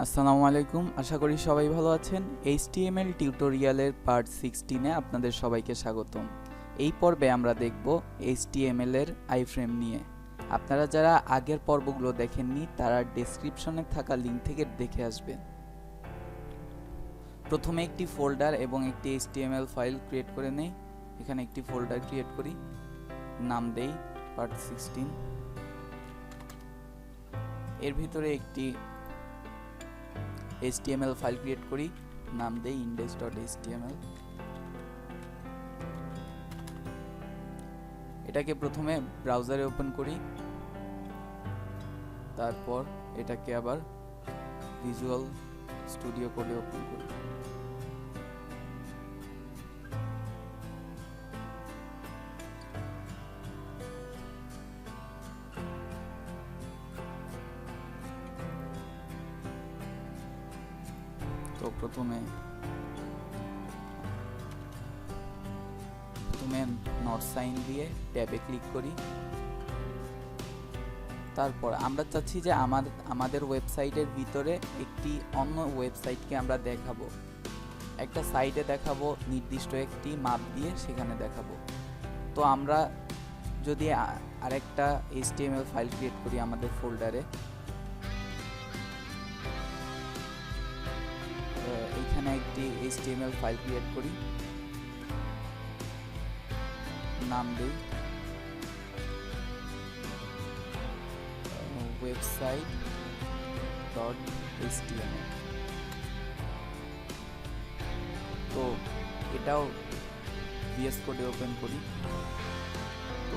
আসসালামু আলাইকুম, আশা করি সবাই ভালো আছেন। HTML টিউটোরিয়ালের পার্ট 16-এ আপনাদের সবাইকে স্বাগতম। এই পর্বে আমরা দেখব HTML এর আইফ্রেম নিয়ে। আপনারা যারা আগের পর্বগুলো দেখেননি তারা ডেসক্রিপশনে থাকা লিঙ্ক থেকে দেখে আসবেন। প্রথমে একটি ফোল্ডার এবং একটি HTML ফাইল ক্রিয়েট করে নেই। এখানে একটি ফোল্ডার ক্রিয়েট করি, নাম দেই পার্ট 16। এর ভিতরে একটি HTML ফাইল ক্রিয়েট করি, নাম দেই index.html। এটাকে প্রথমে ব্রাউজারে ওপেন করি, তারপর এটাকে আবার ভিজুয়াল স্টুডিও কোডে ওপেন করি। তো প্রথমে নট সাইন দিয়ে ট্যাবে ক্লিক করি। তারপর আমরা চাচ্ছি যে আমাদের ওয়েবসাইটের ভিতরে একটি অন্য ওয়েবসাইটকে আমরা দেখাবো, একটা সাইটে দেখাবো, নির্দিষ্ট একটি মাপ দিয়ে সেখানে দেখাবো। তো আমরা যদি আরেকটা HTML ফাইল ক্রিয়েট করি আমাদের ফোল্ডারে, এইখানে একটি HTML ফাইল ক্রিয়েট করি, নাম দিই website.html। তো এটাও VS কোডে ওপেন করি। তো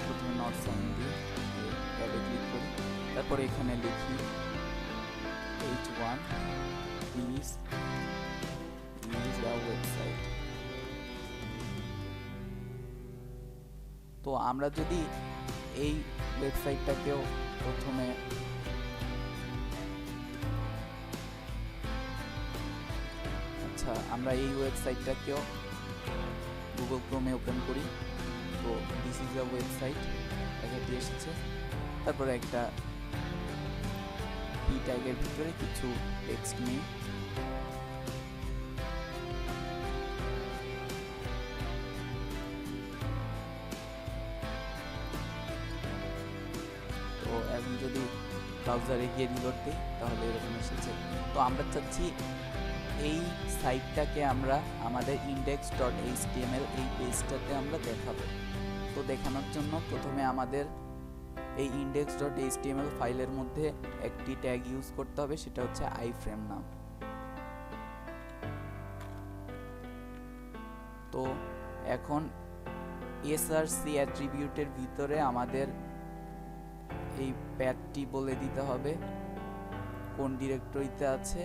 প্রথমে নট সাইন দিয়ে ট্যাবে ক্লিক করি, তারপর এখানে লিখি h1 is a website। তো আমরা যদি এই ওয়েবসাইটটাকেও প্রথমে আমরা এই ওয়েবসাইটটাকেও গুগল ক্রোমে ওপেন করি। তো দিস ইজ আ ওয়েবসাইট, এখানে এসেছে। তারপরে একটা পি ট্যাগের ভিতরে কিছু টেক্সট নেই, এখন যদি ব্রাউজারে গিয়ে রিলোড দিই তাহলে এরকম এসেছে। তো আমরা চাচ্ছি এই সাইটটাকে আমরা আমাদের index.html এই পেজটাতে আমরা দেখাবো। তো দেখানোর জন্য প্রথমে আমাদের এই index.html ফাইলের মধ্যে একটি ট্যাগ ইউজ করতে হবে, সেটা হচ্ছে iframe নাম। তো এখন src অ্যাট্রিবিউটের ভিতরে আমাদের এই প্যাথটি বলে দিতে হবে কোন ডিরেক্টরিতে আছে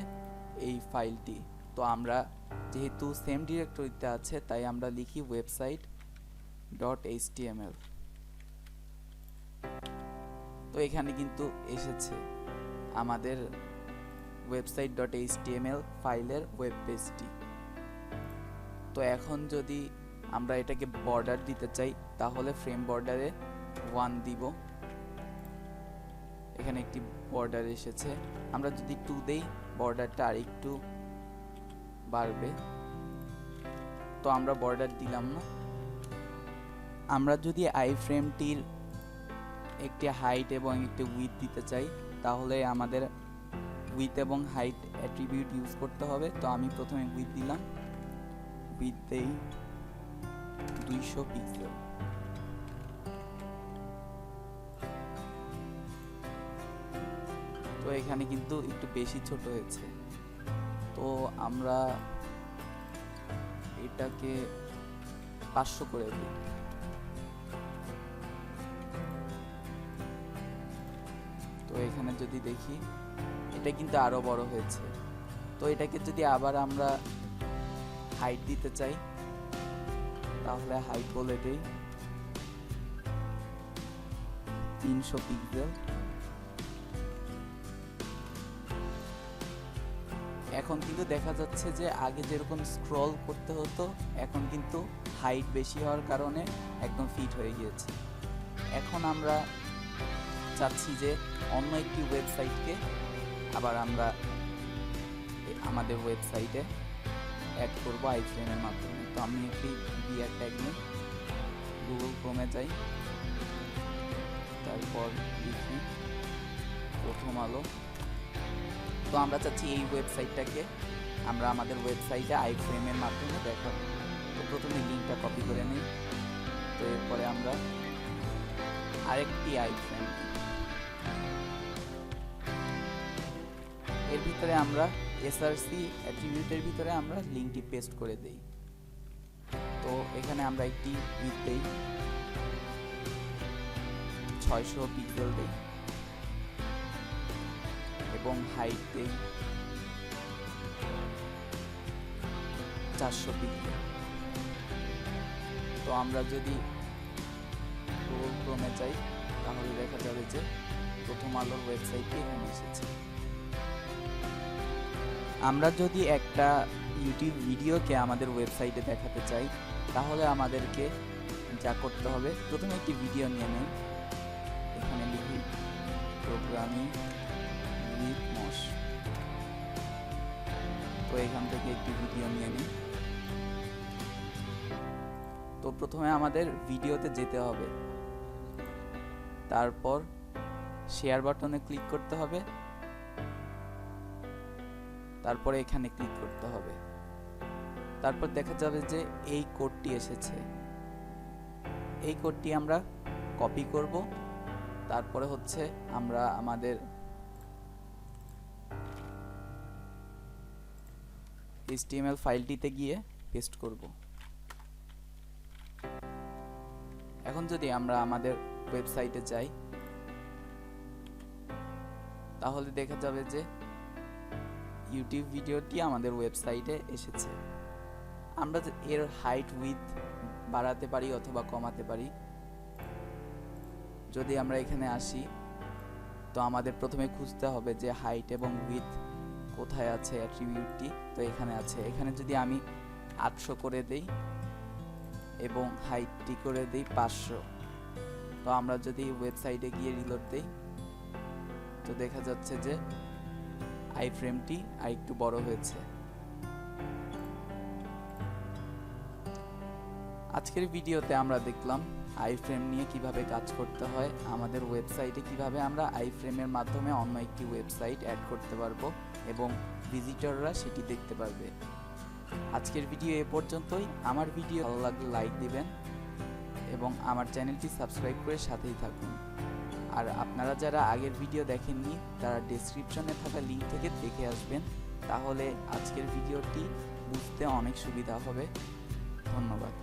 এই ফাইলটি। তো আমরা যেহেতু সেম ডিরেক্টরিতে আছে তাই আমরা লিখি website.html। তো এখানে কিন্তু এসেছে আমাদের website.html ফাইলের ওয়েব পেজটি। তো এখন যদি আমরা এটাকে বর্ডার দিতে চাই তাহলে ফ্রেম বর্ডারে 1 দিব। এখানে একটি বর্ডার এসেছে, আমরা যদি 2 দেই বর্ডারটা আরেকটু বাড়বে। তো আমরা বর্ডার দিলাম না। আমরা যদি আইফ্রেমটির একটি হাইট এবং একটি উইথ দিতে চাই তাহলে আমাদের উইথ এবং হাইট অ্যাট্রিবিউট ইউজ করতে হবে। তো আমি প্রথমে উইথ দিলাম, উইথ দেই 200 পিক্সেল। তো এখানে কিন্তু একটু বেশি ছোট হয়েছে, তো আমরা এটাকে 500 করে দিই। তো এখানে যদি দেখি এটা কিন্তু আরো বড় হয়েছে। তো এটাকে যদি আবার আমরা হাইট দিতে চাই তাহলে হাইট বলে দেই 300 পিক্সেল। এখন কিন্তু দেখা যাচ্ছে যে আগে যেরকম স্ক্রল করতে হতো এখন কিন্তু হাইট বেশি হওয়ার কারণে একদম ফিট হয়ে গিয়েছে। এখন আমরা চাচ্ছি যে অন্য একটি ওয়েবসাইটকে আবার আমরা আমাদের ওয়েবসাইটে অ্যাড করব আইফ্রেমের মাধ্যমে। তো আমি একটি বিয়ার ট্যাগ নিয়ে গুগল ক্রোমে যাই, তারপর লিখি প্রথম আলো। তো আমরা চাচ্ছি এই ওয়েবসাইটটাকে আমরা আমাদের ওয়েবসাইটে আইফ্রেমের মাধ্যমে দেখাবো। তো প্রথমে লিঙ্কটা কপি করে নিই। তো এরপরে আমরা আরেকটি আইফ্রেম, এর ভিতরে আমরা এসআরসি অ্যাট্রিবিউটের ভিতরে আমরা লিঙ্কটি পেস্ট করে দেই। তো এখানে আমরা একটি উইথ দেই, 600 পিক্সেল দেই এবং হাইট দেই 400 পিক্সেল। তো আমরা যদি গুগল ক্রোমে যাই তাহলে দেখা যাবে যে প্রথম আলোর ওয়েবসাইটটি এখানে এসেছে। আমরা যদি একটা ইউটিউব ভিডিওকে আমাদের ওয়েবসাইটে দেখাতে চাই তাহলে আমাদেরকে যা করতে হবে, প্রথমে একটি ভিডিও নিয়ে নেই, এখানে লিখি প্রোগ্রামিং উইথ মশ। তো এখান থেকে একটি ভিডিও নিয়ে নিই। তো প্রথমে আমাদের ভিডিওতে যেতে হবে, তারপর শেয়ার বাটনে ক্লিক করতে হবে, তারপরে এখানে ক্লিক করতে হবে। তারপর দেখা যাবে যে এই কোডটি এসেছে, এই কোডটি আমরা কপি করব। তারপরে হচ্ছে আমরা আমাদের HTML ফাইলটিতে গিয়ে পেস্ট করব। এখন যদি আমরা আমাদের ওয়েবসাইটে যাই তাহলে দেখা যাবে যে ইউটিউব ভিডিওটি আমাদের ওয়েবসাইটে এসেছে। আমরা এর হাইট উইথ বাড়াতে পারি অথবা কমাতে পারি। যদি আমরা এখানে আসি তো আমাদের প্রথমে খুঁজতে হবে যে হাইট এবং উইথ কোথায় আছে অ্যাট্রিবিউটটি। তো এখানে আছে। এখানে যদি আমি 800 করে দেই এবং হাইটটি করে দেই 500, তো আমরা যদি ওয়েবসাইটে গিয়ে রিলোড দেই তো দেখা যাচ্ছে যে আইফ্রেমটি আরেকটু বড় হয়েছে। আজকের ভিডিওতে আমরা দেখলাম আইফ্রেম নিয়ে কিভাবে কাজ করতে হয়, আমাদের ওয়েবসাইটে কিভাবে আমরা আইফ্রেমের মাধ্যমে অন্য একটি ওয়েবসাইট অ্যাড করতে পারবো এবং ভিজিটররা সেটি দেখতে পারবে। আজকের ভিডিও এ পর্যন্তই। আমার ভিডিও ভালো লাগলে লাইক দিবেন এবং আমার চ্যানেলটি সাবস্ক্রাইব করে সাথেই থাকুন। আর আপনারা যারা আগের ভিডিও দেখেননি তারা ডেসক্রিপশনে থাকা লিঙ্ক থেকে দেখে আসবেন, তাহলে আজকের ভিডিওটি বুঝতে অনেক সুবিধা হবে। ধন্যবাদ।